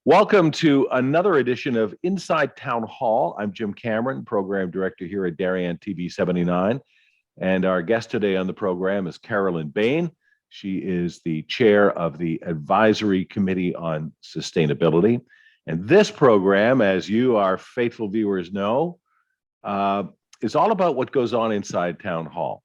Welcome to another edition of Inside Town Hall. I'm Jim Cameron, Program Director here at Darien TV 79. And our guest today on the program is Carolyn Bain. She is the chair of the Advisory Committee on Sustainability. And this program, as you, our faithful viewers, know, is all about what goes on inside Town Hall.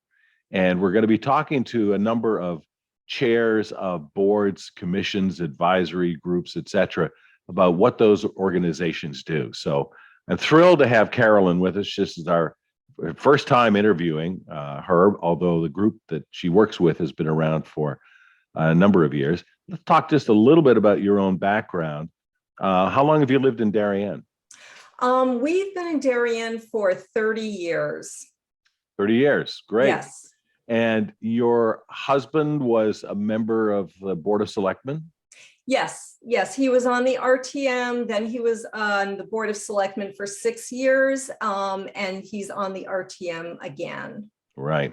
And we're going to be talking to a number of chairs of boards, commissions, advisory groups, etc., about what those organizations do. So I'm thrilled to have Carolyn with us. This is our first time interviewing her, although the group that she works with has been around for a number of years. Let's talk just a little bit about your own background. How long have you lived in Darien? We've been in Darien for 30 years. 30 years, great. Yes. And your husband was a member of the Board of Selectmen? Yes, he was on the RTM, then he was on the Board of Selectmen for 6 years, and he's on the RTM again. Right.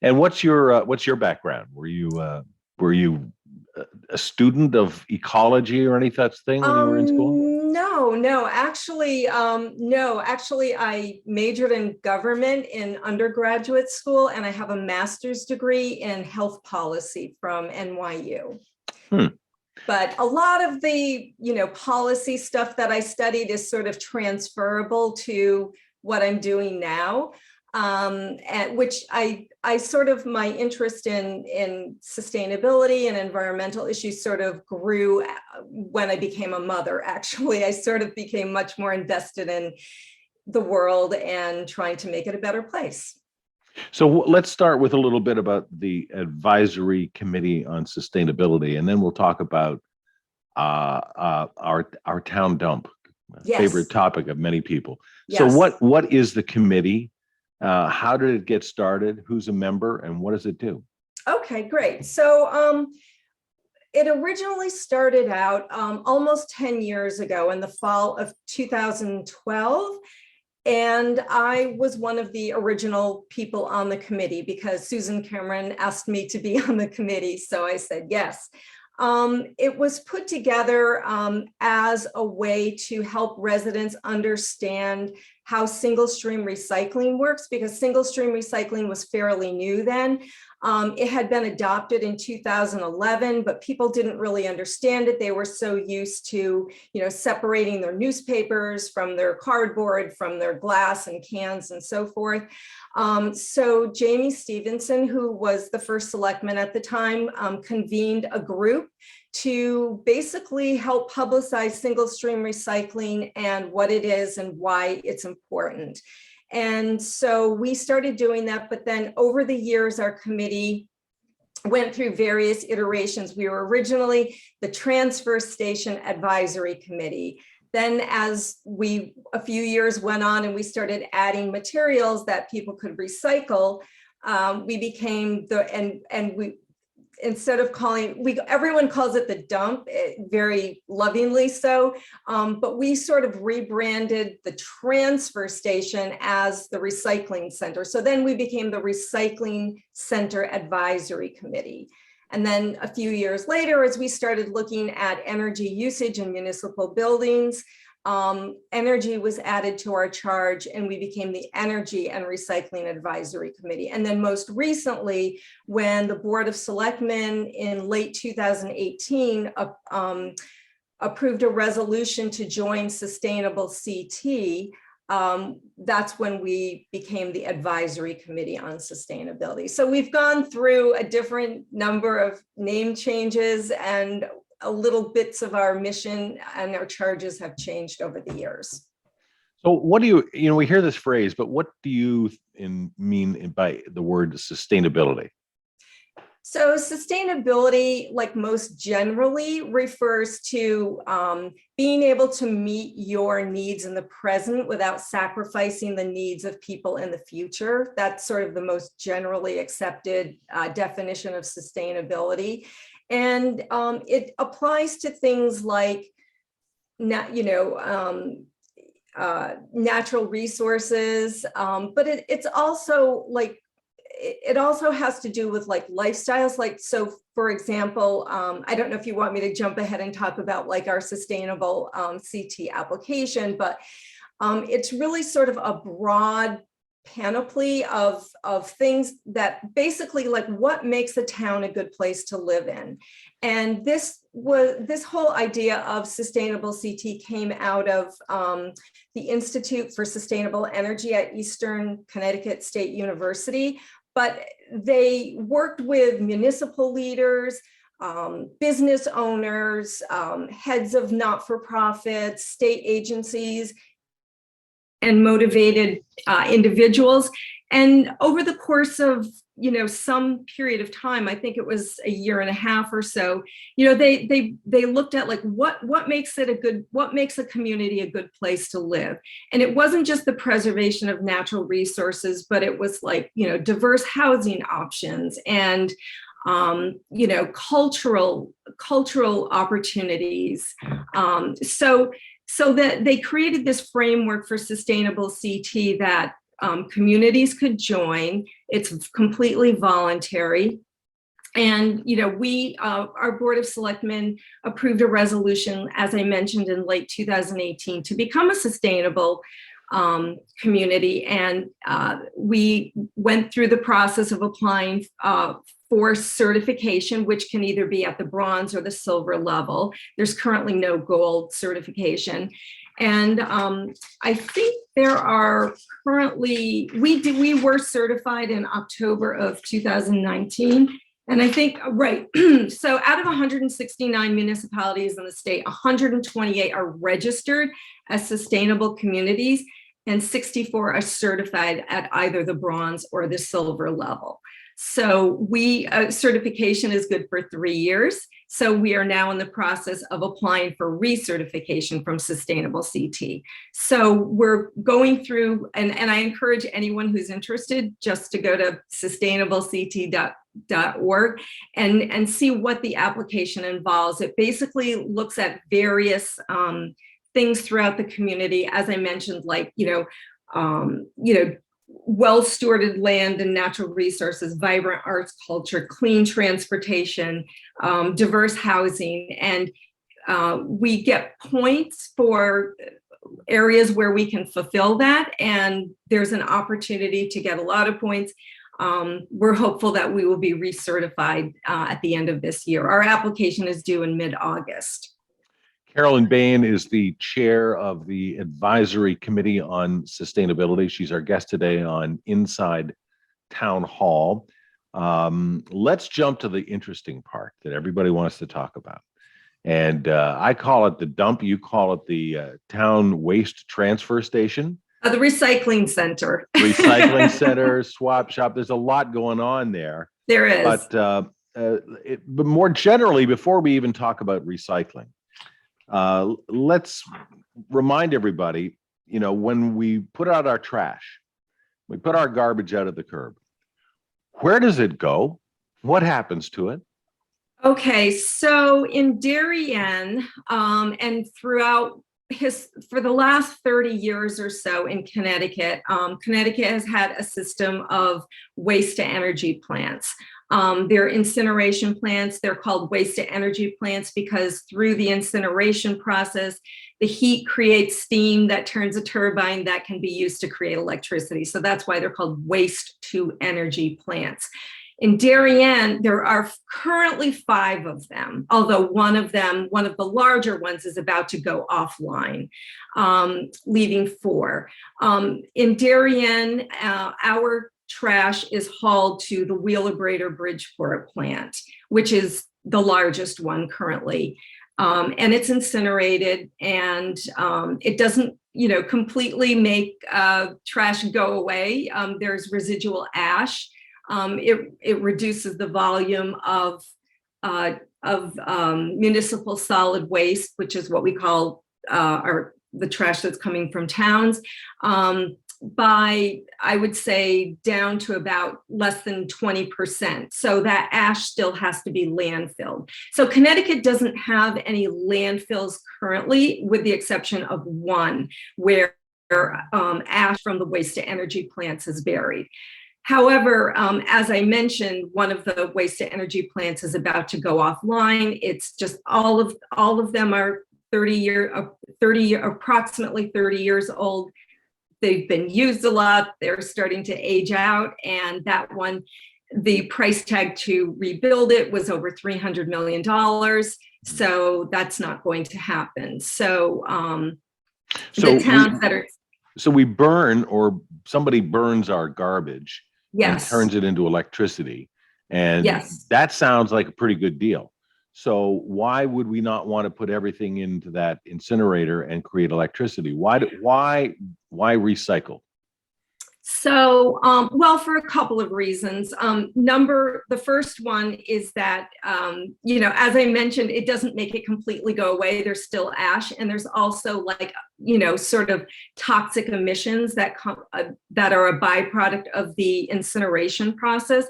And what's your background? Were you a student of ecology or any such thing when you were in school? No, actually, I majored in government in undergraduate school, and I have a master's degree in health policy from NYU. But a lot of the, policy stuff that I studied is sort of transferable to what I'm doing now, and which I sort of, my interest in sustainability and environmental issues sort of grew when I became a mother. Actually, I sort of became much more invested in the world and trying to make it a better place. So let's start with a little bit about the Advisory Committee on Sustainability, and then we'll talk about our town dump, favorite topic of many people. Yes. So what is the committee? How did it get started? Who's a member, and what does it do? Okay, great. So it originally started out almost 10 years ago in the fall of 2012. And I was one of the original people on the committee because Susan Cameron asked me to be on the committee. So I said yes. It was put together as a way to help residents understand how single stream recycling works, because single stream recycling was fairly new then. It had been adopted in 2011, but people didn't really understand it. They were so used to, separating their newspapers from their cardboard, from their glass and cans and so forth. So Jamie Stevenson, who was the first selectman at the time, convened a group to basically help publicize single stream recycling and what it is and why it's important. And so we started doing that, but then over the years, our committee went through various iterations. We were originally the Transfer Station Advisory Committee. Then as a few years went on and we started adding materials that people could recycle, we became instead of everyone calls it the dump, very lovingly so, but we sort of rebranded the transfer station as the recycling center. So then we became the Recycling Center Advisory Committee. And then a few years later, as we started looking at energy usage in municipal buildings, energy was added to our charge and we became the Energy and Recycling Advisory Committee. And then most recently, when the Board of Selectmen in late 2018 approved a resolution to join Sustainable CT, that's when we became the Advisory Committee on Sustainability. So we've gone through a different number of name changes, and a little bits of our mission and our charges have changed over the years. So what do we hear this phrase, but what do you mean by the word sustainability? So sustainability, like most generally, refers to being able to meet your needs in the present without sacrificing the needs of people in the future. That's sort of the most generally accepted definition of sustainability. And it applies to things like, natural resources, but it's also like it also has to do with like lifestyles. Like, so for example, I don't know if you want me to jump ahead and talk about like our sustainable CT application, but it's really sort of a broad panoply of things that basically like what makes a town a good place to live in. And this whole idea of sustainable CT came out of the Institute for Sustainable Energy at Eastern Connecticut State University, but they worked with municipal leaders, business owners, heads of not-for-profits, state agencies, and motivated individuals. And over the course of, some period of time, I think it was a year and a half or so, they looked at like what makes a community a good place to live. And it wasn't just the preservation of natural resources, but it was like, diverse housing options and cultural opportunities. So that they created this framework for sustainable CT that communities could join. It's completely voluntary. And, our Board of Selectmen approved a resolution, as I mentioned, in late 2018 to become a sustainable community. And we went through the process of applying for certification, which can either be at the bronze or the silver level. There's currently no gold certification. And I think there are currently, we were certified in October of 2019. And I think, right, so out of 169 municipalities in the state, 128 are registered as sustainable communities, and 64 are certified at either the bronze or the silver level. So certification is good for 3 years. So we are now in the process of applying for recertification from Sustainable CT. So we're going through, and I encourage anyone who's interested just to go to sustainablect.org and see what the application involves. It basically looks at various things throughout the community, as I mentioned, like, well-stewarded land and natural resources, vibrant arts, culture, clean transportation, diverse housing. And we get points for areas where we can fulfill that. And there's an opportunity to get a lot of points. We're hopeful that we will be recertified at the end of this year. Our application is due in mid-August. Carolyn Bain is the chair of the Advisory Committee on Sustainability. She's our guest today on Inside Town Hall. Let's jump to the interesting part that everybody wants to talk about. And I call it the dump. You call it the town waste transfer station. The recycling center. Recycling center, swap shop. There's a lot going on there. There is. But more generally, before we even talk about recycling, let's remind everybody, when we put out our trash, we put our garbage out at the curb, where does it go? What happens to it? Okay, so in Darien and throughout for the last 30 years or so in Connecticut, Connecticut has had a system of waste to energy plants. They're incineration plants. They're called waste to energy plants because through the incineration process, the heat creates steam that turns a turbine that can be used to create electricity. So that's why they're called waste to energy plants. In Darien, there are currently 5 of them, although one of the larger ones is about to go offline, leaving 4. In Darien, our trash is hauled to the Wheelabrator Bridgeport plant, which is the largest one currently. And it's incinerated, and it doesn't, completely make trash go away. There's residual ash. It reduces the volume of municipal solid waste, which is what we call the trash that's coming from towns, by, I would say, down to about less than 20%. So that ash still has to be landfilled. So Connecticut doesn't have any landfills currently, with the exception of one where ash from the waste to energy plants is buried. However, as I mentioned, one of the waste to energy plants is about to go offline. It's just all of them are approximately 30 years old. They've been used a lot. They're starting to age out, and that one, the price tag to rebuild it was over $300 million. So that's not going to happen. So, the towns that are, so we burn, or somebody burns our garbage and yes, turns it into electricity. And yes. that sounds like a pretty good deal. So why would we not want to put everything into that incinerator and create electricity? Why recycle? So, well, for a couple of reasons. The first one is that, as I mentioned, it doesn't make it completely go away. There's still ash, and there's also sort of toxic emissions that that are a byproduct of the incineration process.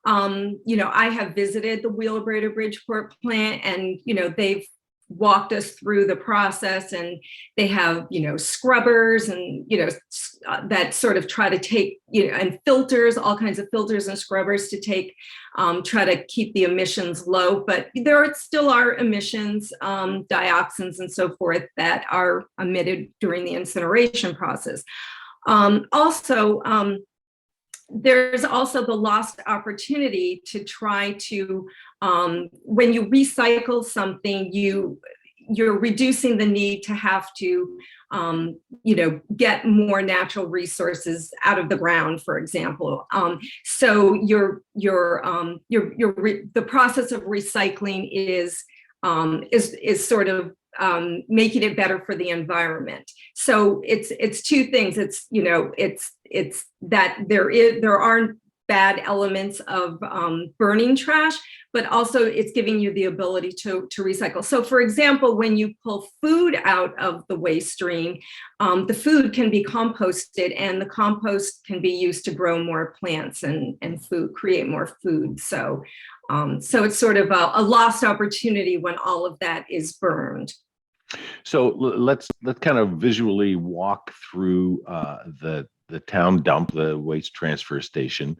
I have visited the Wheelabrator Bridgeport plant, and, they've walked us through the process, and they have, scrubbers and, that sort of try to take, and filters, all kinds of filters and scrubbers to try to keep the emissions low. But there still are emissions, dioxins and so forth, that are emitted during the incineration process. There's also the lost opportunity to try to, when you recycle something, you're reducing the need to have to, get more natural resources out of the ground, for example. So the process of recycling is sort of making it better for the environment. So it's two things. It's that there aren't bad elements of burning trash, but also it's giving you the ability to recycle. So for example, when you pull food out of the waste stream, the food can be composted, and the compost can be used to grow more plants and food, create more food. So it's sort of a lost opportunity when all of that is burned. So let's kind of visually walk through the town dump, the waste transfer station,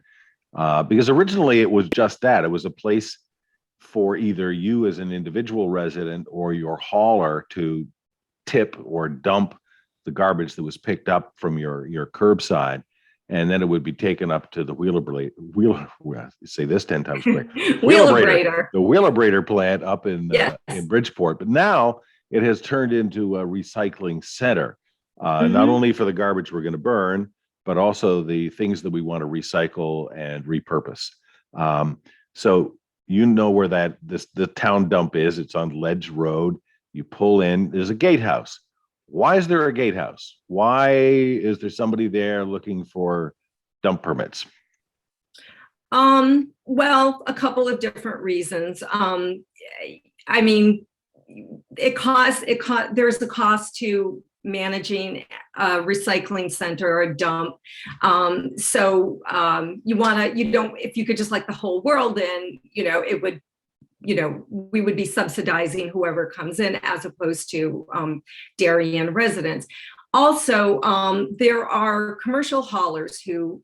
because originally it was just that. It was a place for either you as an individual resident or your hauler to tip or dump the garbage that was picked up from your curbside, and then it would be taken up to the say this 10 times quick, Wheelabrator. The Wheelabrator plant up in Yes. in Bridgeport. But now it has turned into a recycling center, Mhm. not only for the garbage we're going to burn, but also the things that we want to recycle and repurpose. So where the town dump is. It's on Ledge Road. You pull in, there's a gatehouse. Why is there a gatehouse? Why is there somebody there looking for dump permits? Well, a couple of different reasons. I mean, there's a cost to managing a recycling center or a dump. If you could just let the whole world in, it would, we would be subsidizing whoever comes in, as opposed to Darien residents. Also, there are commercial haulers who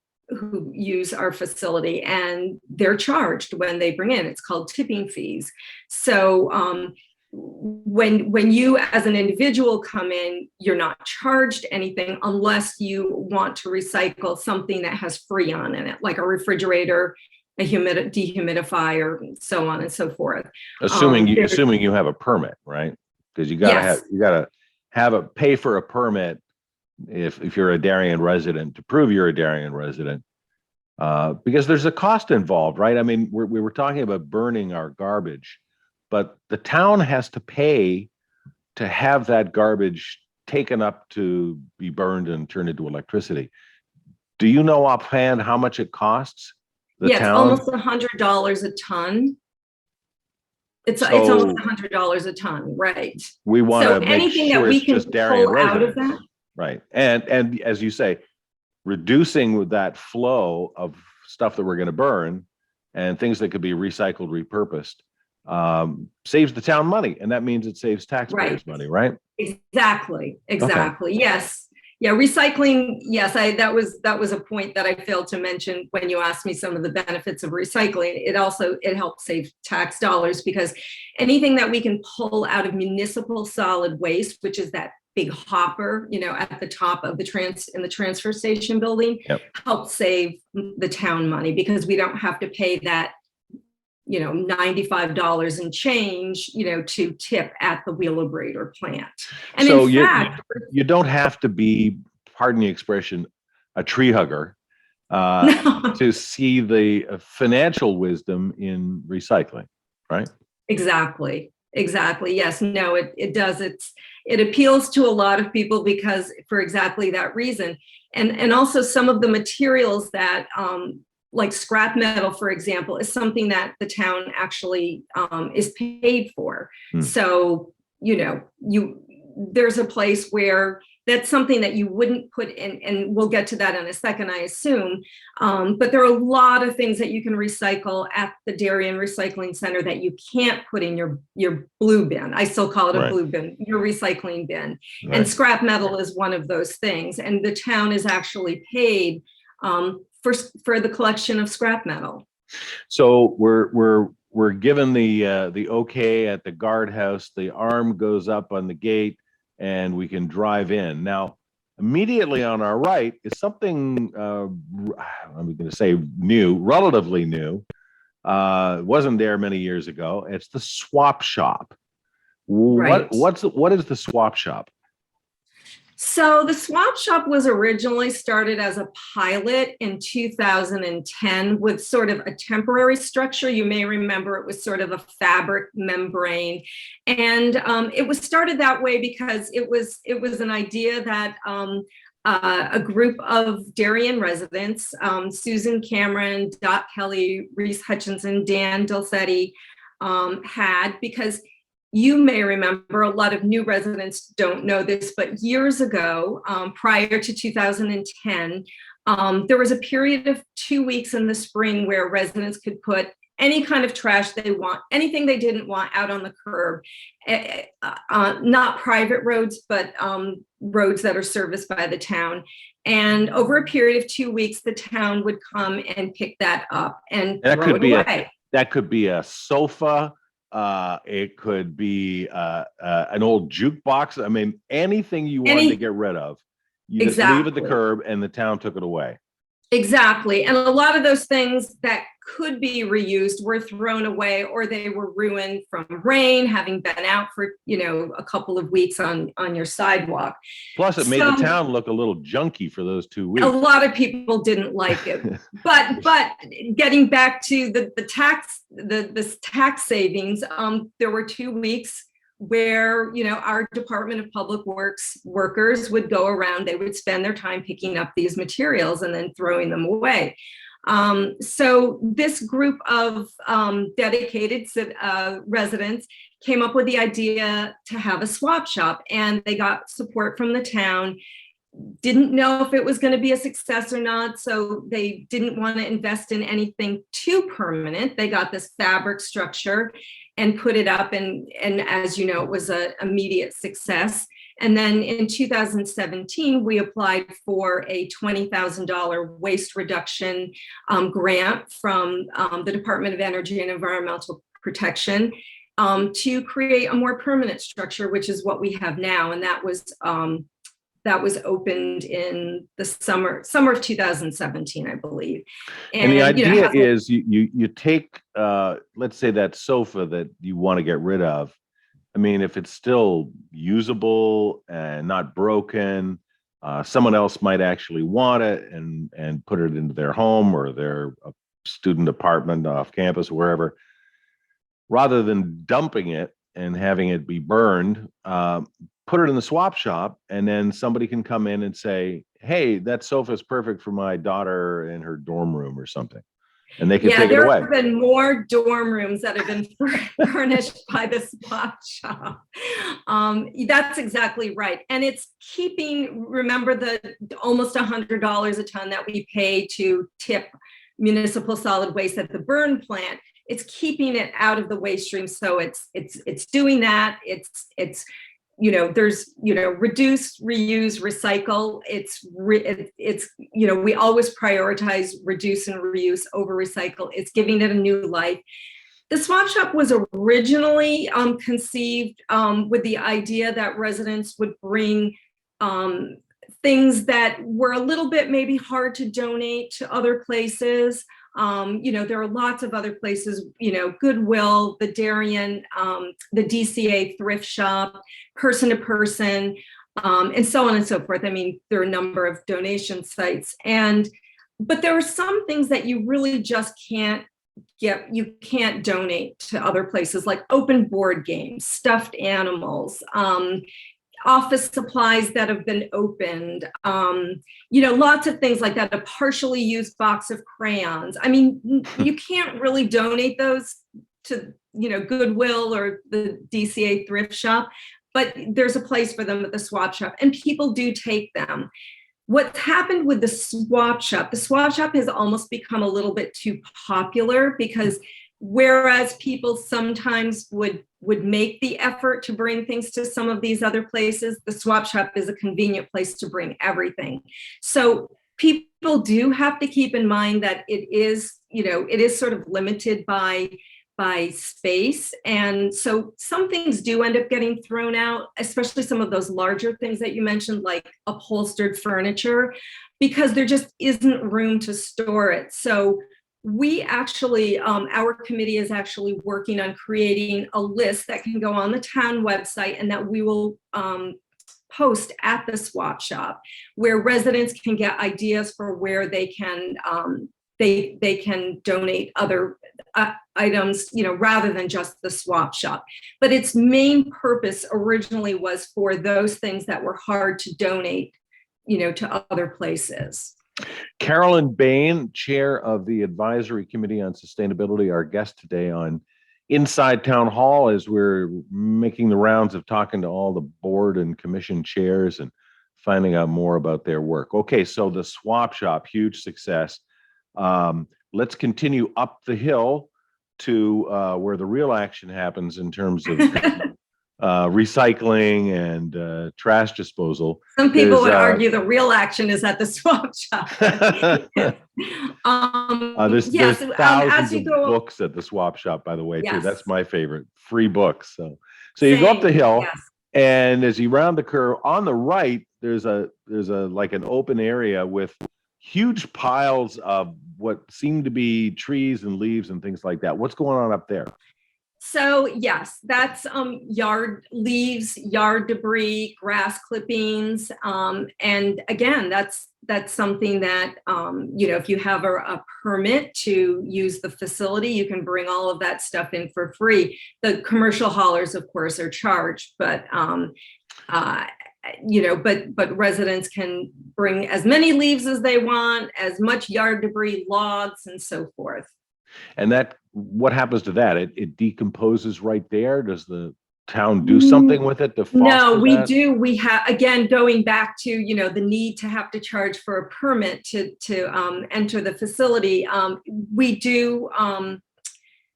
use our facility, and they're charged when they bring in. It's called tipping fees. So when you as an individual come in, you're not charged anything unless you want to recycle something that has Freon in it, like a refrigerator, a dehumidifier, so on and so forth. Assuming you have a permit, right? Because you gotta pay for a permit if you're a Darien resident, to prove you're a Darien resident, because there's a cost involved, right? I mean, we were talking about burning our garbage, but the town has to pay to have that garbage taken up to be burned and turned into electricity. Do you know offhand how much it costs the town? Almost $100 a ton. It's almost $100 a ton, right? We want to make sure it's just Darien residents. Out of that. Right. And as you say, reducing that flow of stuff that we're going to burn and things that could be recycled, repurposed, saves the town money. And that means it saves taxpayers money, right? Exactly. Okay. Yes. Yeah, recycling, yes, that was a point that I failed to mention when you asked me some of the benefits of recycling. It helps save tax dollars because anything that we can pull out of municipal solid waste, which is that big hopper, at the top of in the transfer station building, Yep. helps save the town money because we don't have to pay that $95 and change, to tip at the Wheelabrator plant. And So in fact, you don't have to be, pardon the expression, a tree hugger no, to see the financial wisdom in recycling, right? exactly. Yes, no, it does. It appeals to a lot of people because for exactly that reason. And also some of the materials that, like scrap metal, for example, is something that the town actually is paid for. So, there's a place where that's something that you wouldn't put in, and we'll get to that in a second, I assume. But there are a lot of things that you can recycle at the Darien Recycling Center that you can't put in your blue bin. I still call it a Right. blue bin, your recycling bin. Right. And scrap metal is one of those things. And the town is actually paid for the collection of scrap metal. So we're given the okay at the guardhouse. The arm goes up on the gate, and we can drive in. Now, immediately on our right is something I'm going to say new, relatively new. It wasn't there many years ago. It's the swap shop. Right. What is the swap shop? So the swap shop was originally started as a pilot in 2010 with sort of a temporary structure. You may remember it was sort of a fabric membrane. And it was started that way because it was an idea that a group of Darien residents, Susan Cameron, Dot Kelly, Reese Hutchinson, Dan Dulcetti, had, because you may remember, a lot of new residents don't know this, but years ago, prior to 2010, there was a period of 2 weeks in the spring where residents could put any kind of trash they want, anything they didn't want, out on the curb, not private roads, but roads that are serviced by the town. And over a period of 2 weeks, the town would come and pick that up and throw it away. That could be a sofa. It could be an old jukebox. I mean, anything you wanted to get rid of, you just leave at the curb, and the town took it away. Exactly. And a lot of those things that could be reused were thrown away, or they were ruined from rain, having been out for, a couple of weeks on your sidewalk. Plus, it made the town look a little junky for those 2 weeks. A lot of people didn't like it. But getting back to the tax savings, there were 2 weeks where, our Department of Public Works workers would go around, they would spend their time picking up these materials and then throwing them away. So this group of dedicated residents came up with the idea to have a swap shop, and they got support from the town. Didn't know if it was going to be a success or not, so they didn't want to invest in anything too permanent. They got this fabric structure and put it up, and as you know, it was an immediate success. And then in 2017, we applied for a $20,000 waste reduction grant from the Department of Energy and Environmental Protection to create a more permanent structure, which is what we have now. And that was opened in the summer of 2017, I believe. And the idea is you take, let's say, that sofa that you want to get rid of. I mean, if it's still usable and not broken, someone else might actually want it and put it into their home or their student apartment off campus, wherever. Rather than dumping it and having it be burned, put it in the swap shop, and then somebody can come in and say, hey, that sofa is perfect for my daughter in her dorm room or something. And they can take it away. There have been more dorm rooms that have been furnished by the swap shop. That's exactly right. And it's remember the almost $100 a ton that we pay to tip municipal solid waste at the burn plant. It's keeping it out of the waste stream. So it's doing that. It's there's, reduce, reuse, recycle. It's, we always prioritize reduce and reuse over recycle. It's giving it a new life. The swap shop was originally conceived with the idea that residents would bring things that were a little bit maybe hard to donate to other places. There are lots of other places, Goodwill, the Darien, the DCA thrift shop, person to person, and so on and so forth. I mean, there are a number of donation sites, but there are some things that you really just can't donate to other places, like open board games, stuffed animals, office supplies that have been opened, lots of things like that, a partially used box of crayons. I mean, you can't really donate those to, Goodwill or the DCA thrift shop, but there's a place for them at the swap shop, and people do take them. What's happened with the swap shop has almost become a little bit too popular, because whereas people sometimes would make the effort to bring things to some of these other places, the swap shop is a convenient place to bring everything. So people do have to keep in mind that it is sort of limited by space. And so some things do end up getting thrown out, especially some of those larger things that you mentioned, like upholstered furniture, because there just isn't room to store it. So we actually, our committee is actually working on creating a list that can go on the town website, and that we will post at the swap shop, where residents can get ideas for where they can they can donate other items, rather than just the swap shop. But its main purpose originally was for those things that were hard to donate, to other places. Carolyn Bain, chair of the Advisory Committee on Sustainability, our guest today on Inside Town Hall, as we're making the rounds of talking to all the board and commission chairs and finding out more about their work. Okay, so the swap shop, huge success. Let's continue up the hill to where the real action happens in terms of recycling and trash disposal. Some people would argue the real action is at the swap shop. There's thousands of books at the swap shop, by the way, too. That's my favorite, free books. So you go up the hill, and as you round the curve, on the right, there's like an open area with huge piles of what seem to be trees and leaves and things like that. What's going on up there? So yes, that's yard leaves, yard debris, grass clippings, and again, that's something that if you have a permit to use the facility, you can bring all of that stuff in for free. The commercial haulers, of course, are charged, but but residents can bring as many leaves as they want, as much yard debris, logs, and so forth. And what happens to that? It decomposes right there. Does the town do something with it to foster No, we that? do. We have, again, going back to, the need to have to charge for a permit to enter the facility. We do.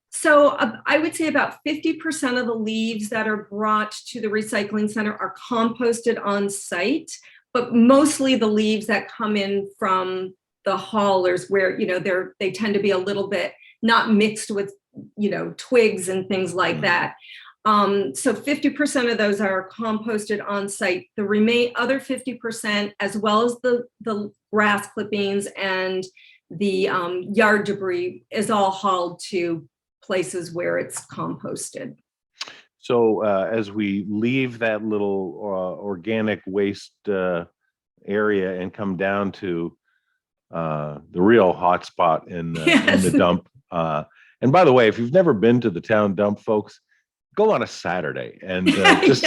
So I would say about 50% of the leaves that are brought to the recycling center are composted on site, but mostly the leaves that come in from the haulers, where, they tend to be a little bit not mixed with, twigs and things like that. So 50% of those are composted on site. The other 50%, as well as the grass clippings and the yard debris, is all hauled to places where it's composted. So as we leave that little organic waste area and come down to the real hot spot in the dump. And by the way, if you've never been to the town dump, folks, go on a Saturday and just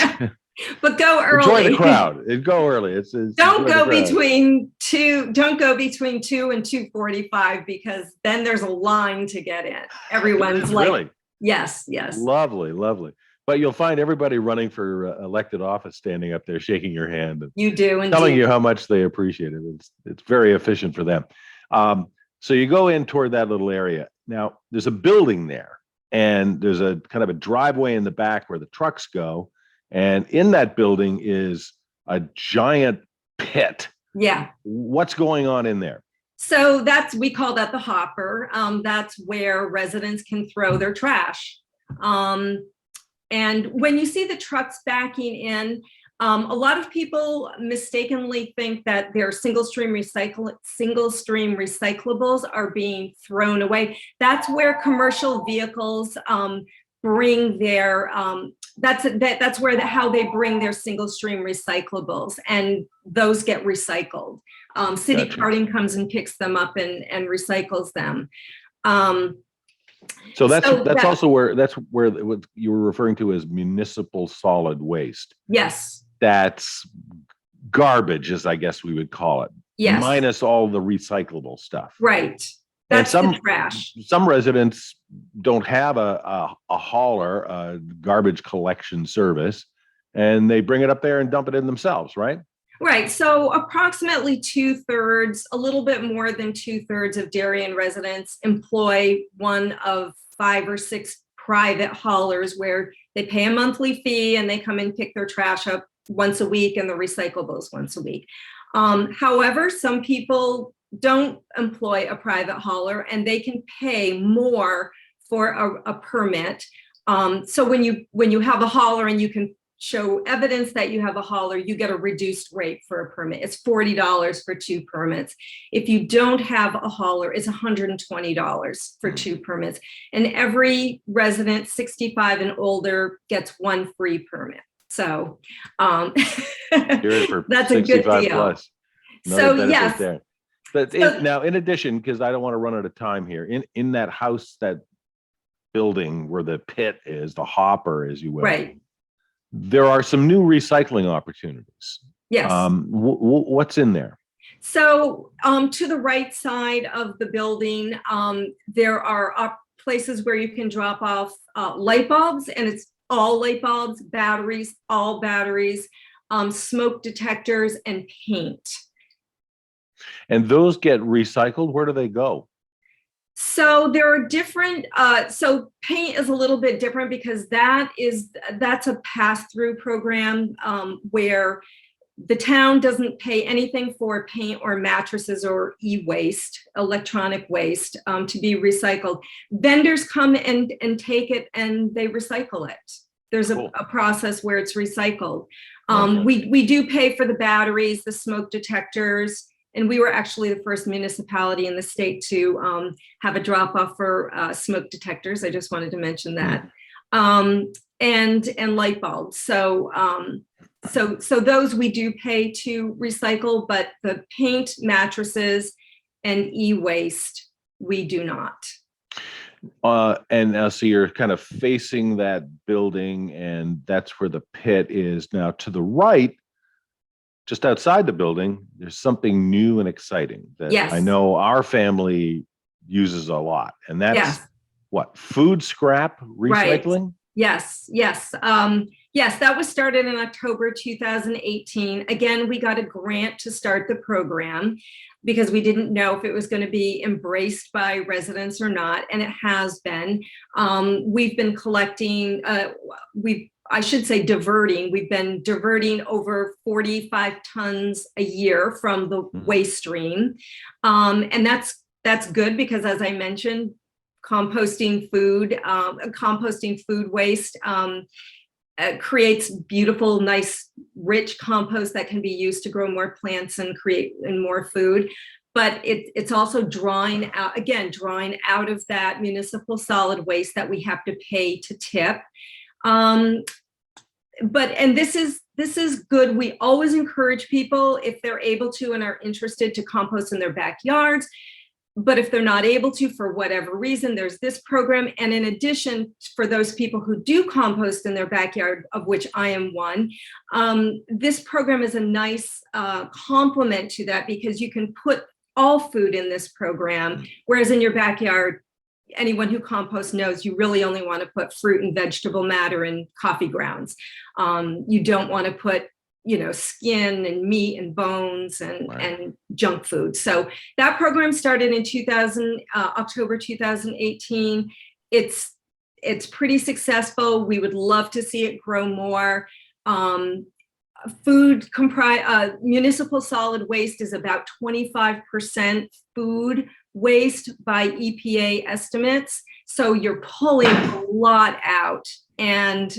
but go early. Enjoy the crowd. Go early. Don't go between 2 and 2:45, because then there's a line to get in. Everyone's like, really? Yes. Lovely. But you'll find everybody running for elected office standing up there, shaking your hand. And you do, indeed. Telling you how much they appreciate it. It's very efficient for them. So you go in toward that little area. Now, there's a building there, and there's a kind of a driveway in the back where the trucks go. And in that building is a giant pit. Yeah. What's going on in there? So we call that the hopper. That's where residents can throw their trash. And when you see the trucks backing in, a lot of people mistakenly think that their single stream recyclables are being thrown away. That's where commercial vehicles bring their how they bring their single stream recyclables, and those get recycled. City Gotcha. Carting comes and picks them up and recycles them. So that's also where what you were referring to as municipal solid waste. Yes. That's garbage, as I guess we would call it. Yes. Minus all the recyclable stuff. Right. That's the trash. Some residents don't have a hauler, a garbage collection service, and they bring it up there and dump it in themselves, right? Right. So approximately 2/3, a little bit more than 2/3 of Darien residents employ one of 5 or 6 private haulers where they pay a monthly fee and they come and pick their trash up once a week and the recyclables once a week. However, some people don't employ a private hauler and they can pay more for a permit. So when you have a hauler and you can show evidence that you have a hauler, you get a reduced rate for a permit. It's $40 for 2 permits. If you don't have a hauler, it's $120 for 2 permits. And every resident 65 and older gets 1 free permit. So that's a good deal. Plus. So yes. There. But now, in addition, because I don't want to run out of time here, in that house, that building where the pit is, the hopper, as you will, right, there are some new recycling opportunities. Yes. What's in there? So to the right side of the building, there are places where you can drop off light bulbs, and it's all light bulbs, batteries, all batteries, smoke detectors, and paint. And those get recycled. Where do they go? So there are different, so paint is a little bit different because that's a pass-through program where the town doesn't pay anything for paint or mattresses or e-waste, electronic waste to be recycled. Vendors come and take it and they recycle it. There's a process where it's recycled. We do pay for the batteries, the smoke detectors, and we were actually the first municipality in the state to have a drop-off for smoke detectors. I just wanted to mention that. And light bulbs. So those we do pay to recycle, but the paint, mattresses, and e-waste, we do not. And so you're kind of facing that building, and that's where the pit is. Now, to the right, just outside the building, there's something new and exciting that I know our family uses a lot. And that's what? Food scrap recycling? Right. Yes. Yes, that was started in October 2018. Again, we got a grant to start the program because we didn't know if it was going to be embraced by residents or not, and it has been. We've been collecting, we've been diverting over 45 tons a year from the waste stream. And that's good because, as I mentioned, composting food waste creates beautiful, nice, rich compost that can be used to grow more plants and create more food. But it's also drawing out of that municipal solid waste that we have to pay to tip. And this is good. We always encourage people, if they're able to and are interested, to compost in their backyards. But if they're not able to, for whatever reason, there's this program. And in addition, for those people who do compost in their backyard, of which I am one, this program is a nice complement to that, because you can put all food in this program, whereas in your backyard, anyone who composts knows you really only want to put fruit and vegetable matter and coffee grounds. You don't want to put skin and meat and bones and junk food. So that program started in October 2018. It's pretty successful. We would love to see it grow more. Municipal solid waste is about 25% food waste by EPA estimates. So you're pulling a lot out. And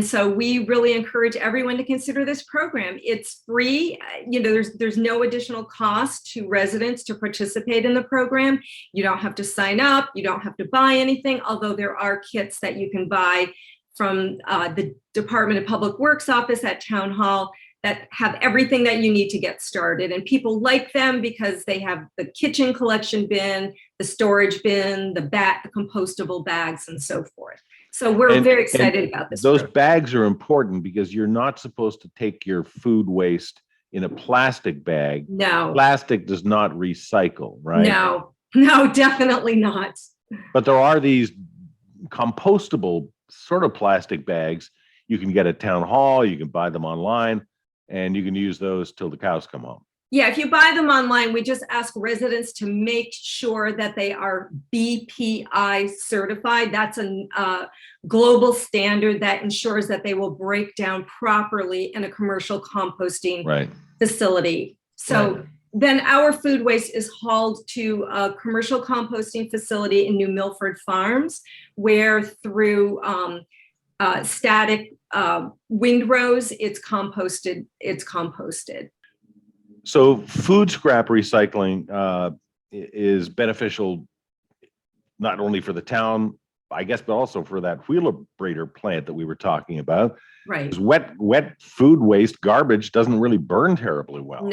so we really encourage everyone to consider this program. It's free. There's no additional cost to residents to participate in the program. You don't have to sign up. You don't have to buy anything, although there are kits that you can buy from the Department of Public Works office at Town Hall that have everything that you need to get started. And people like them because they have the kitchen collection bin, the storage bin, the compostable bags, and so forth. So we're very excited about this. Those bags are important because you're not supposed to take your food waste in a plastic bag. No. Plastic does not recycle, right? No, definitely not. But there are these compostable sort of plastic bags you can get at Town Hall. You can buy them online, and you can use those till the cows come home. Yeah, if you buy them online, we just ask residents to make sure that they are BPI certified. That's a global standard that ensures that they will break down properly in a commercial composting facility. So then our food waste is hauled to a commercial composting facility in New Milford Farms, where through static windrows, it's composted. So food scrap recycling is beneficial not only for the town, I guess, but also for that Wheelabrator plant that we were talking about. Right. Because wet food waste, garbage doesn't really burn terribly well.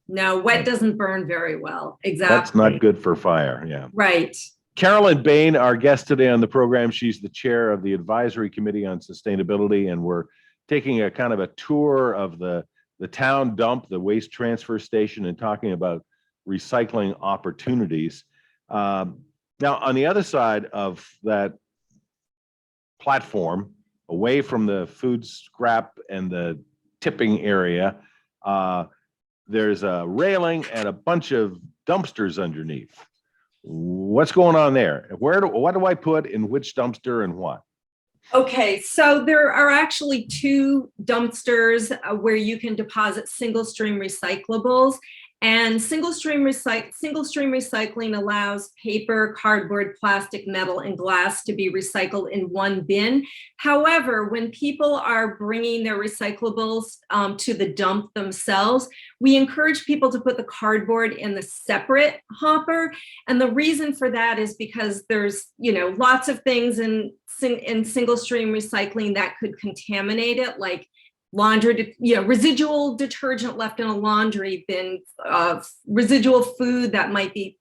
No, wet doesn't burn very well. Exactly. That's not good for fire. Yeah. Right. Carolyn Bain, our guest today on the program. She's the chair of the Advisory Committee on Sustainability, and we're taking a kind of a tour of the town dump, the waste transfer station, and talking about recycling opportunities. Now, on the other side of that platform, away from the food scrap and the tipping area, there's a railing and a bunch of dumpsters underneath. What's going on there? What do I put in which dumpster and what? Okay, so there are actually two dumpsters where you can deposit single stream recyclables. And single stream recycling allows paper, cardboard, plastic, metal, and glass to be recycled in one bin. However, when people are bringing their recyclables to the dump themselves, we encourage people to put the cardboard in the separate hopper. And the reason for that is because there's, lots of things in single stream recycling that could contaminate it, like residual detergent left in a laundry bin, residual food that might be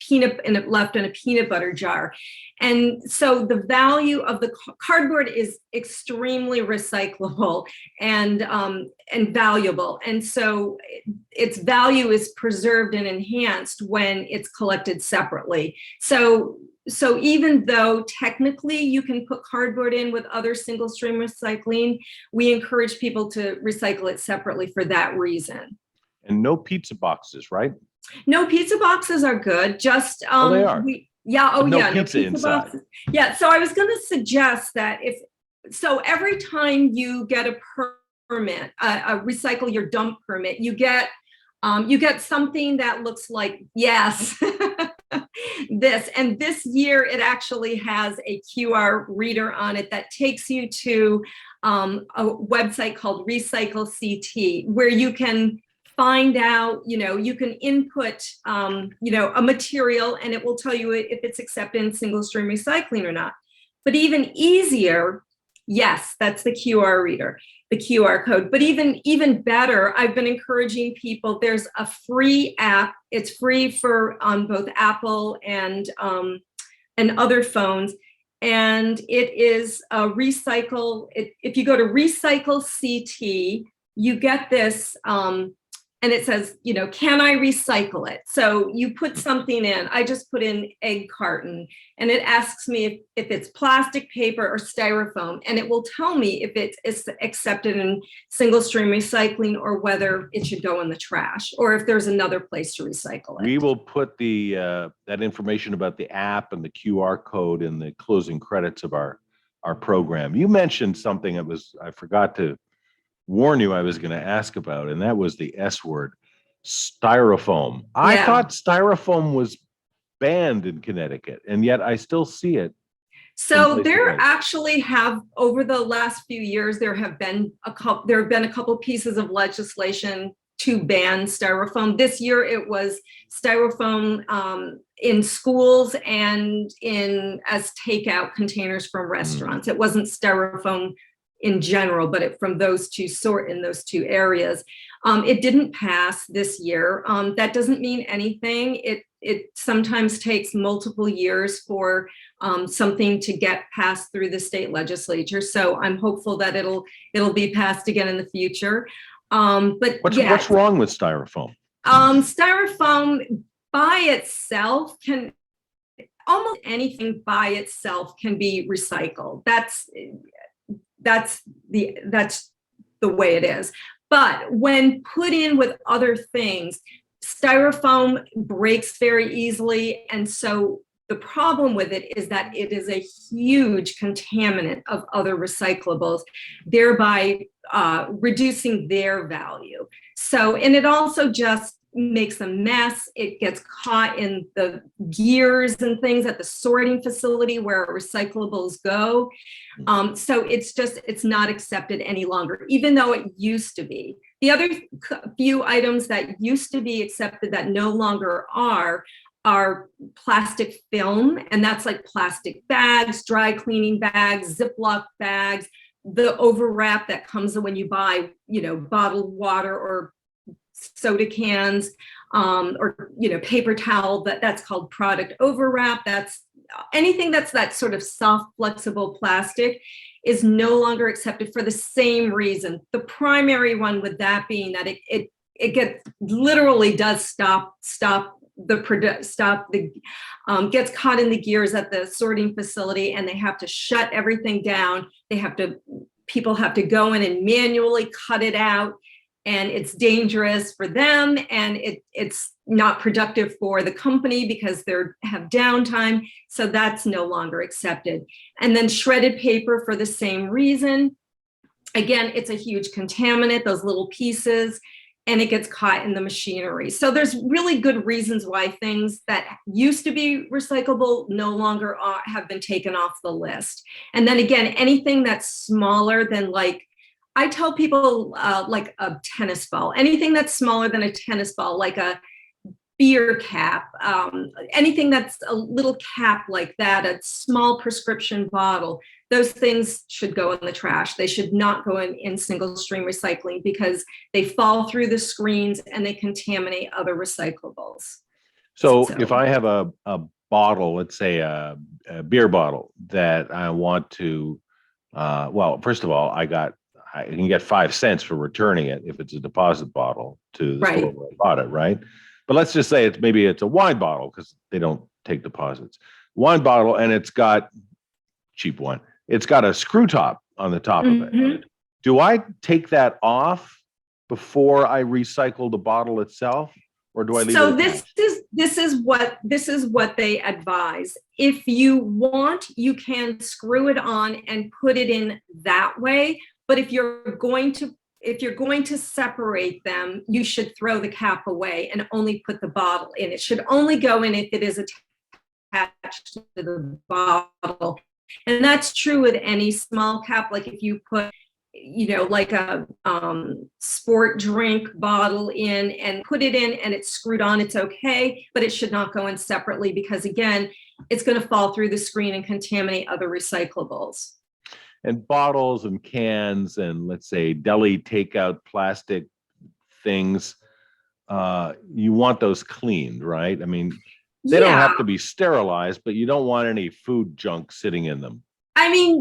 left in a peanut butter jar. And so the value of the cardboard is extremely recyclable and valuable. And so its value is preserved and enhanced when it's collected separately. So even though technically you can put cardboard in with other single stream recycling, we encourage people to recycle it separately for that reason. And no pizza boxes, right? No, pizza boxes are good. Just they are. No pizza inside. Boxes. Yeah. So I was going to suggest that every time you get a permit, a recycle your dump permit, you get something that looks like this year it actually has a QR reader on it that takes you to a website called Recycle CT, where you can find out, you can input a material and it will tell you if it's accepted in single stream recycling or not. But even easier, yes, that's the QR reader, the QR code. But even better, I've been encouraging people, there's a free app. It's free on both Apple and other phones. And it is a if you go to Recycle CT, you get this, and it says, can I recycle it? So you put something in. I just put in egg carton, and it asks me if it's plastic, paper, or styrofoam, and it will tell me if it's accepted in single stream recycling or whether it should go in the trash or if there's another place to recycle it. We will put that information about the app and the QR code in the closing credits of our our program. You mentioned something I forgot to warn you I was going to ask about, and that was the S word, styrofoam. I Yeah. thought styrofoam was banned in Connecticut, and yet I still see it. So there actually have, over the last few years, there have been a couple pieces of legislation to ban styrofoam. This year it was styrofoam in schools and as takeout containers from restaurants. It wasn't styrofoam in general, but from those two areas. It didn't pass this year. That doesn't mean anything. It sometimes takes multiple years for something to get passed through the state legislature. So I'm hopeful that it'll be passed again in the future. But what's wrong with styrofoam? Styrofoam by itself almost anything by itself can be recycled. That's the way it is. But when put in with other things, styrofoam breaks very easily. And so the problem with it is that it is a huge contaminant of other recyclables, thereby reducing their value. So, and it also just makes a mess. It gets caught in the gears and things at the sorting facility where recyclables go. So it's not accepted any longer, even though it used to be. The other few items that used to be accepted that no longer are plastic film, and that's like plastic bags, dry cleaning bags, Ziploc bags, the overwrap that comes when you buy, bottled water or soda cans, or paper towel. That's called product overwrap. That's anything that's that sort of soft, flexible plastic is no longer accepted for the same reason. The primary one with that being that it gets literally does gets caught in the gears at the sorting facility, and they have to shut everything down. People have to go in and manually cut it out, and it's dangerous for them, and it's not productive for the company because they have downtime. So that's no longer accepted. And then shredded paper for the same reason. Again, it's a huge contaminant, those little pieces, and it gets caught in the machinery. So there's really good reasons why things that used to be recyclable no longer have been taken off the list. And then again, anything that's smaller than, like, I tell people like a tennis ball, anything that's smaller than a tennis ball, like a beer cap, anything that's a little cap like that, a small prescription bottle, those things should go in the trash. They should not go in single stream recycling because they fall through the screens and they contaminate other recyclables. So if I have a bottle, let's say a beer bottle that I want to, well, first of all, I can get 5 cents for returning it if it's a deposit bottle to the store where I bought it, right? But let's just say maybe it's a wine bottle because they don't take deposits. Wine bottle, and it's got, cheap one, it's got a screw top on the top of it. Do I take that off before I recycle the bottle itself, or do I leave it? So this is what they advise. If you want, you can screw it on and put it in that way. But if you're going to separate them, you should throw the cap away and only put the bottle in. It should only go in if it is attached to the bottle. And that's true with any small cap. Like if you put, like a sport drink bottle in and put it in and it's screwed on, it's okay, but it should not go in separately because, again, it's going to fall through the screen and contaminate other recyclables. And bottles and cans and, let's say, deli takeout plastic things, you want those cleaned, right? I mean, they don't have to be sterilized, but you don't want any food junk sitting in them. I mean,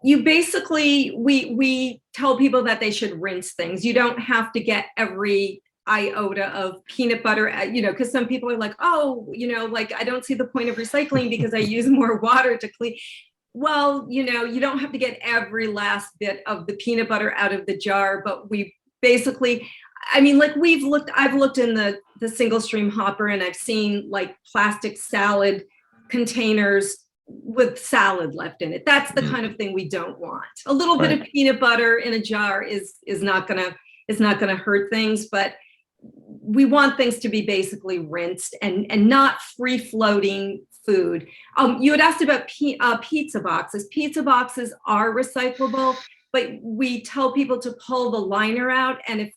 you basically, we tell people that they should rinse things. You don't have to get every iota of peanut butter, because some people are like, oh, like, I don't see the point of recycling because I use more water to clean. Well, you don't have to get every last bit of the peanut butter out of the jar, but we basically, like I've looked in the single stream hopper and I've seen like plastic salad containers with salad left in it. That's the kind of thing we don't want. A little bit of peanut butter in a jar is not gonna hurt things, but we want things to be basically rinsed and not free floating food. You had asked about pizza boxes. Pizza boxes are recyclable, but we tell people to pull the liner out, and if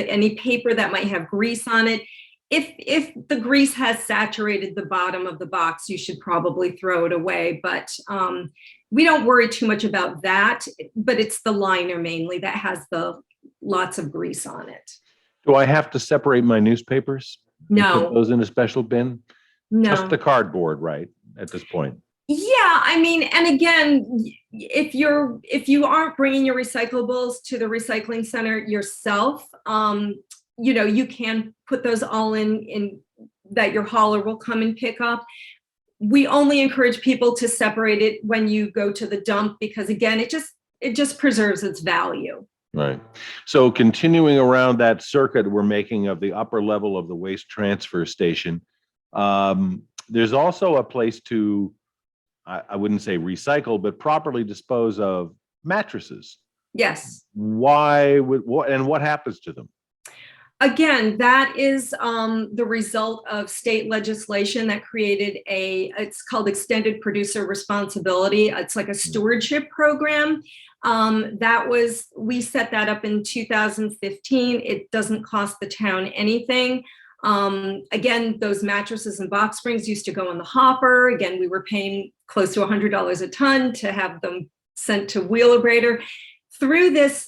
any paper that might have grease on it, if the grease has saturated the bottom of the box, you should probably throw it away. But we don't worry too much about that, but it's the liner mainly that has the lots of grease on it. Do I have to separate my newspapers? No. Put those in a special bin? No. Just the cardboard, right, at this point? Yeah, I mean, and again, if you aren't bringing your recyclables to the recycling center yourself, you can put those all in that your hauler will come and pick up. We only encourage people to separate it when you go to the dump, because again, it just preserves its value. Right. So continuing around that circuit we're making of the upper level of the waste transfer station, there's also a place to, I wouldn't say recycle, but properly dispose of mattresses. Yes. What happens to them? Again, that is the result of state legislation that created it's called extended producer responsibility. It's like a stewardship program. We set that up in 2015. It doesn't cost the town anything. Again, those mattresses and box springs used to go in the hopper. Again, we were paying close to $100 a ton to have them sent to Wheelabrator. Through this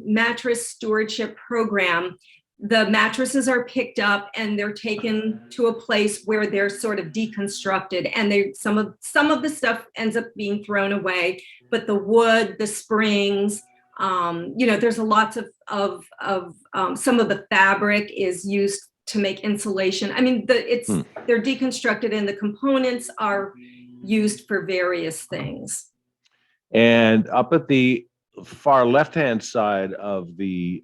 mattress stewardship program, the mattresses are picked up and they're taken to a place where they're sort of deconstructed, and some of the stuff ends up being thrown away, but the wood, the springs, there's lots of some of the fabric is used to make insulation. I mean, they're deconstructed and the components are used for various things. And up at the far left-hand side of the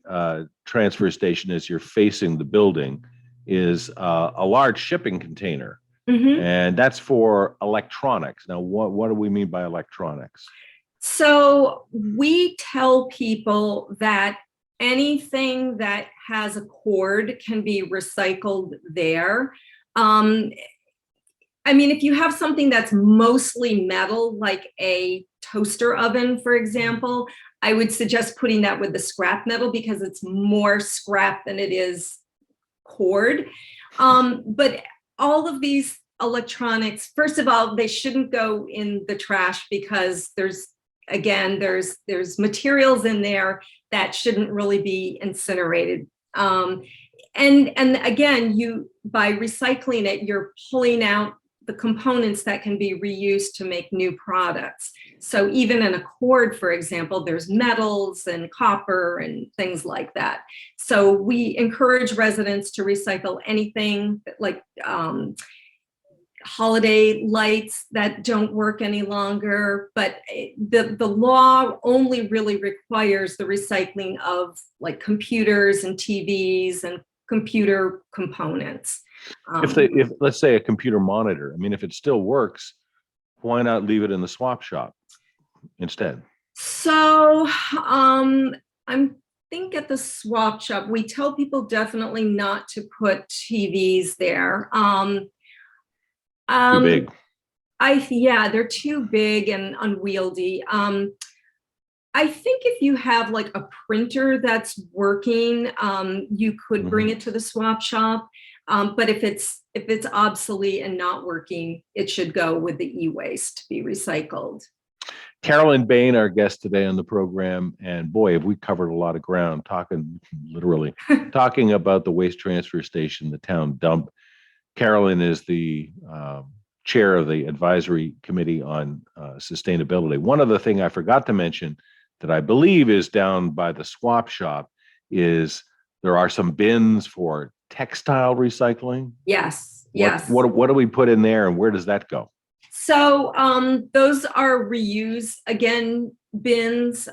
transfer station, as you're facing the building, is a large shipping container. Mm-hmm. And that's for electronics. Now, what do we mean by electronics? So we tell people that anything that has a cord can be recycled there. I mean, if you have something that's mostly metal, like a toaster oven, for example, I would suggest putting that with the scrap metal because it's more scrap than it is cord. But all of these electronics, first of all, they shouldn't go in the trash because there's materials in there that shouldn't really be incinerated. And again, by recycling it, you're pulling out the components that can be reused to make new products. So even in a cord, for example, there's metals and copper and things like that. So we encourage residents to recycle anything like holiday lights that don't work any longer, but the law only really requires the recycling of like computers and TVs and computer components. If let's say a computer monitor, I mean, if it still works, why not leave it in the swap shop instead? So I think at the swap shop, we tell people definitely not to put TVs there. Too big. They're too big and unwieldy. I think if you have like a printer that's working, you could bring it to the swap shop. But if it's obsolete and not working, it should go with the e-waste to be recycled. Carolyn Bain, our guest today on the program, and boy, have we covered a lot of ground talking about the waste transfer station, the town dump. Carolyn is the chair of the advisory committee on sustainability. One other thing I forgot to mention that I believe is down by the swap shop is there are some bins for textile recycling. Yes. What do we put in there and where does that go? So those are reuse again bins,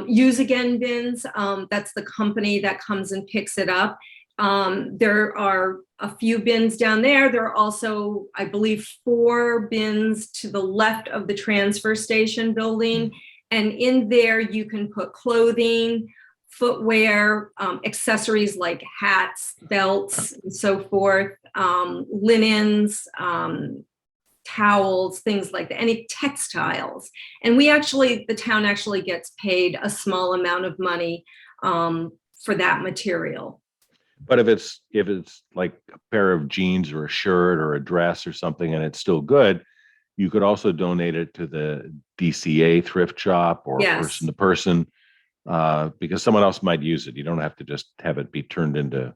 use again bins. That's the company that comes and picks it up. There are a few bins down there. There are also, I believe, 4 bins to the left of the transfer station building. And in there, you can put clothing, footwear, accessories like hats, belts, and so forth, linens, towels, things like that, any textiles. And the town actually gets paid a small amount of money for that material. But if it's like a pair of jeans or a shirt or a dress or something and it's still good, you could also donate it to the DCA thrift shop or Yes. person to person, because someone else might use it. You don't have to just have it be turned into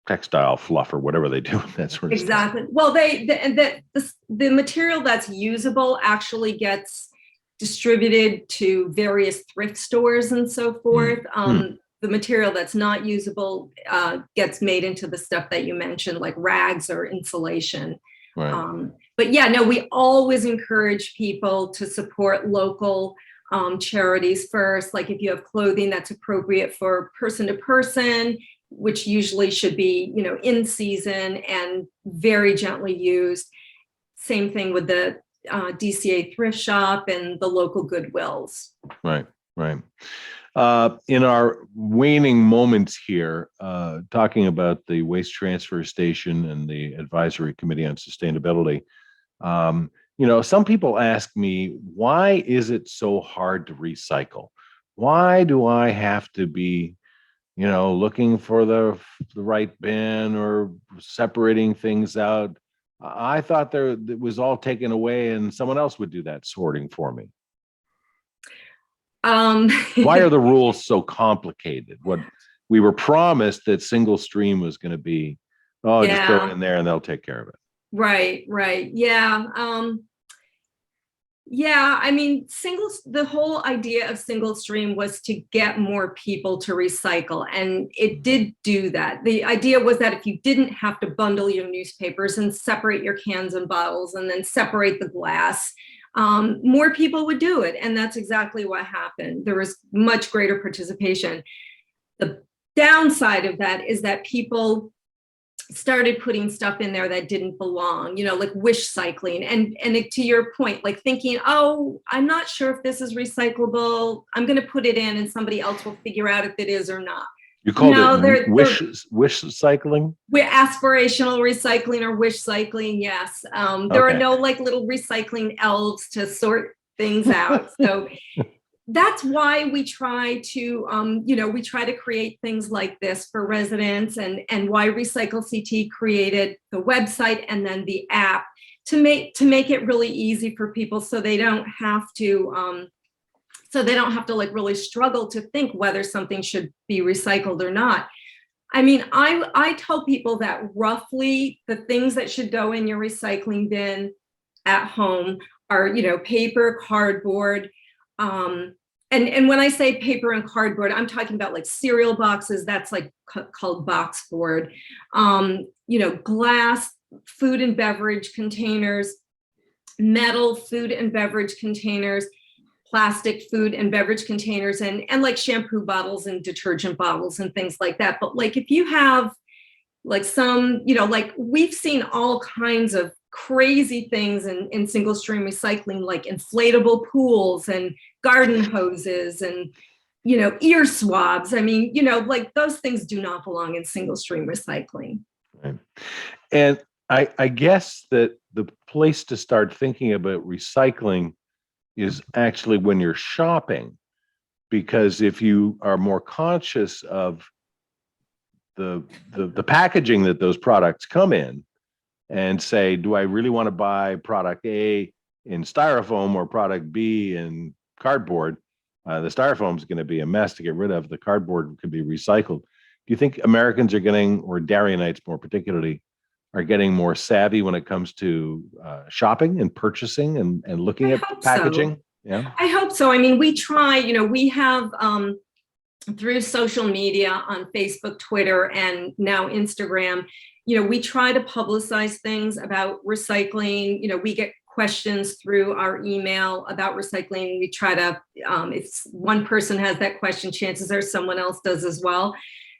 textile fluff or whatever they do. That sort of Exactly. stuff. Well, the material that's usable actually gets distributed to various thrift stores and so forth. The material that's not usable gets made into the stuff that you mentioned, like rags or insulation. Right. But yeah, no, we always encourage people to support local charities first. Like if you have clothing that's appropriate for person to person, which usually should be, in season and very gently used. Same thing with the DCA thrift shop and the local Goodwills. Right. In our waning moments here, talking about the waste transfer station and the advisory committee on sustainability, some people ask me, why is it so hard to recycle? Why do I have to be looking for the right bin or separating things out? I thought it was all taken away and someone else would do that sorting for me. Why are the rules so complicated? What we were promised that single stream was going to be, just throw it in there and they'll take care of it. Right. Yeah. I mean, the whole idea of single stream was to get more people to recycle, and it did do that. The idea was that if you didn't have to bundle your newspapers and separate your cans and bottles and then separate the glass, more people would do it. And that's exactly what happened. There was much greater participation. The downside of that is that people started putting stuff in there that didn't belong, like wish cycling. And to your point, like thinking, I'm not sure if this is recyclable. I'm going to put it in and somebody else will figure out if it is or not. You called it wish cycling? We're aspirational recycling or wish cycling. Yes. There are no like little recycling elves to sort things out. So that's why we try to, create things like this for residents, and why Recycle CT created the website and then the app to make it really easy for people, so they don't have to like really struggle to think whether something should be recycled or not. I mean, I tell people that roughly the things that should go in your recycling bin at home are, paper, cardboard. And when I say paper and cardboard, I'm talking about like cereal boxes, that's like called box board, glass, food and beverage containers, metal food and beverage containers, plastic food and beverage containers, and like shampoo bottles and detergent bottles and things like that. But like if you have like some, like we've seen all kinds of crazy things in single stream recycling, like inflatable pools and garden hoses and ear swabs. I mean, like those things do not belong in single stream recycling. Right. And I guess that the place to start thinking about recycling is actually when you're shopping, because if you are more conscious of the packaging that those products come in, and say, do I really want to buy product A in styrofoam or product B in cardboard? The styrofoam is going to be a mess to get rid of. The cardboard can be recycled. Do you think Americans are getting, or Darienites more particularly, are getting more savvy when it comes to shopping and purchasing and looking at packaging? So. Yeah, I hope so. I mean, we try, we have through social media on Facebook, Twitter, and now Instagram, we try to publicize things about recycling. We get questions through our email about recycling. We try to, if one person has that question, chances are someone else does as well.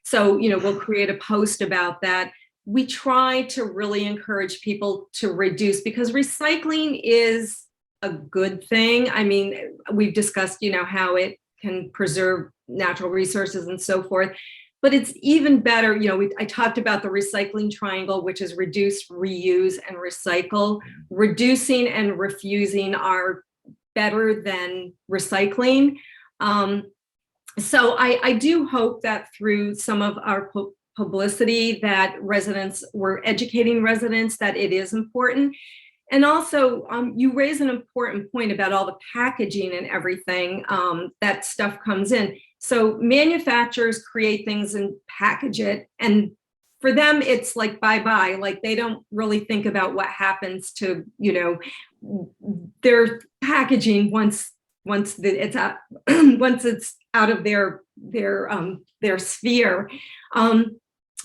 So, we'll create a post about that. we try to really encourage people to reduce, because recycling is a good thing. I mean, we've discussed, how it can preserve natural resources and so forth. But it's even better, I talked about the recycling triangle, which is reduce, reuse, and recycle. Reducing and refusing are better than recycling. So I do hope that through some of our publicity that we're educating residents that it is important. And also, you raise an important point about all the packaging and everything that stuff comes in. So manufacturers create things and package it, and for them, it's like bye-bye. Like they don't really think about what happens to, their packaging once it's out, once it's out of their sphere.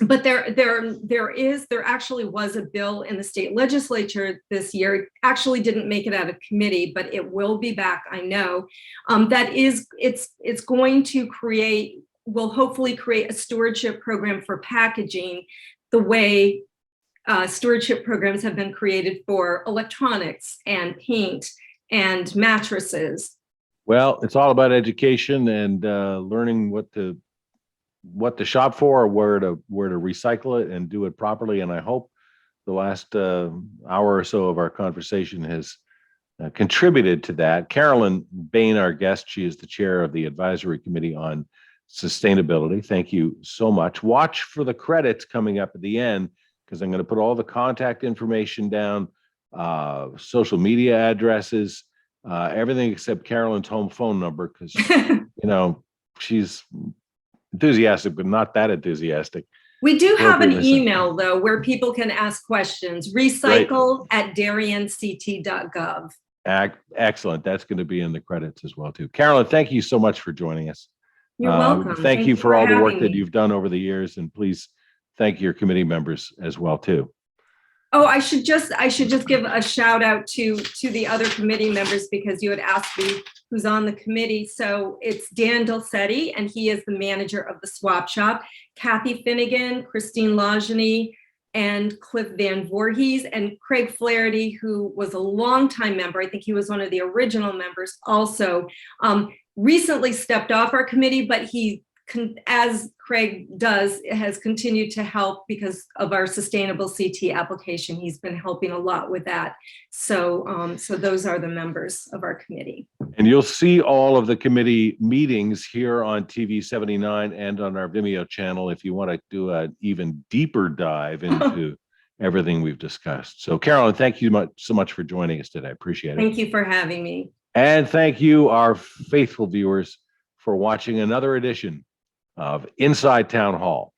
But there actually was a bill in the state legislature this year. It actually didn't make it out of committee, but it will be back, I know. It's going to will hopefully create a stewardship program for packaging the way stewardship programs have been created for electronics and paint and mattresses. Well, it's all about education and learning what to shop for, or where to recycle it and do it properly. And I hope the last hour or so of our conversation has contributed to that. Carolyn Bain, our guest, she is the chair of the Advisory Committee on Sustainability. Thank you so much. Watch for the credits coming up at the end, because I'm going to put all the contact information down, social media addresses, everything except Carolyn's home phone number, because she's enthusiastic, but not that enthusiastic. We do have an email, though, where people can ask questions. recycle@darien.ct.gov. Excellent. That's going to be in the credits as well, too. Carolyn, thank you so much for joining us. You're welcome. Thank you for all the work that you've done over the years, and please thank your committee members as well, too. Oh, I should just give a shout out to the other committee members, because you had asked me who's on the committee. So it's Dan Dulcetti, and he is the manager of the Swap Shop. Kathy Finnegan, Christine Lajany, and Cliff Van Voorhees, and Craig Flaherty, who was a longtime member. I think he was one of the original members also. Recently stepped off our committee, but he, as Craig does, has continued to help because of our sustainable CT application. He's been helping a lot with that. So, so those are the members of our committee. And you'll see all of the committee meetings here on TV 79 and on our Vimeo channel if you want to do an even deeper dive into everything we've discussed. So, Carolyn, thank you so much for joining us today. I appreciate it. Thank you for having me. And thank you, our faithful viewers, for watching another edition of Inside Town Hall.